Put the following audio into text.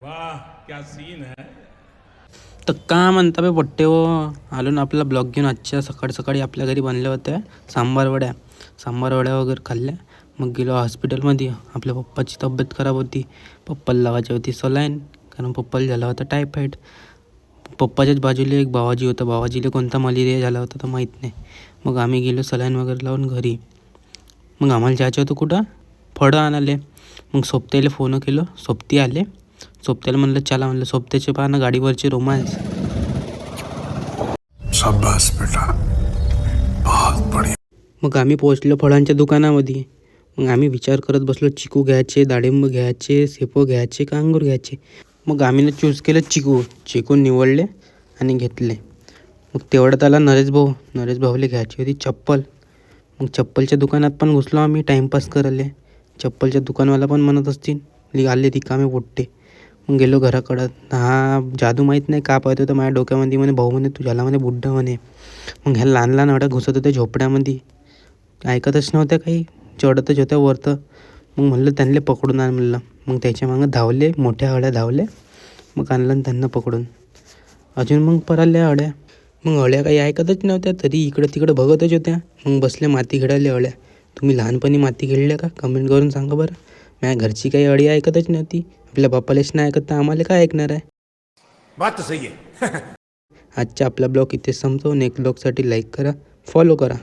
वाह क्या सीन है. तर का म्हणता बे पट्टे हो. आलो ना आपला ब्लॉग घेऊन. आजच्या सकाळ सकाळी आपल्या घरी बनल्या होत्या सांबार वड्या वगैरे खाल्ल्या. मग गेलो हॉस्पिटलमध्ये. आपल्या पप्पाची तब्येत खराब होती. पप्पाला लावायची होती सलाईन, कारण पप्पाला झाला होता टायफॉईड. पप्पाच्याच बाजूला एक बाबाजी होता. बाबाजीला कोणता मलेरिया झाला होता तर माहीत नाही. मग आम्ही गेलो सलाईन वगैरे लावून घरी. मग आम्हाला जायचं होतं कुठं, फळं आणाले. मग सोबत्याला फोन केलं, सोबती आले. सोबत्याला म्हणलं चला, म्हणलं सोबत्याचे पहा ना गाडीवरचे रोमांस. शाबाश बेटा, बहुत बढिया. मग आम्ही पोहोचलो फळांच्या दुकानामध्ये. मग आम्ही विचार करत बसलो, चिकू घ्यायचे, डाळिंब घ्यायचे, सेपो घ्यायचे का अंगूर घ्यायचे. मग आम्ही ना चूज केलं चिकू निवडले आणि घेतले. मग तेवढ्यात आला नरेश भाऊला घ्यायची होती चप्पल. मग चप्पलच्या दुकानात पण घुसलो आम्ही टाईमपास करायला. चप्पलच्या दुकानवाला पण म्हणत असतील आले रिकामे पोट्टे. मग गेलो घराकडं. हा जादू माहीत नाही का पाहत होतं माझ्या डोक्यामध्ये. म्हणे भाऊ म्हणे तू झाला म्हणे बुड्ढा म्हणे. मग ह्या लहान लहान अड्या घुसत होत्या झोपड्यामध्ये, ऐकतच नव्हत्या काही, चढतच होत्या वरतं. मग म्हणलं त्यांना पकडून आण म्हणलं. मग त्याच्या मागं धावले, मोठ्या अड्या धावल्या. मग आणलं त्यांना पकडून. अजून मग पराल्या अड्या. मग अळ्या काही ऐकतच नव्हत्या, तरी इकडं तिकडं बघतच होत्या. मग बसल्या माती खेळायला अळ्या. तुम्ही लहानपणी माती खेळल्या का, कमेंट करून सांगा बरं. माझ्या घरची काही अळी ऐकतच नव्हती. आपल्या बापालाच नाही ऐकत तर आम्हाला काय ऐकणार आहे. बात तो सही है. आजचा आपला ब्लॉग इथे संपतो. नेक्स्ट ब्लॉगसाठी लाईक करा, फॉलो करा.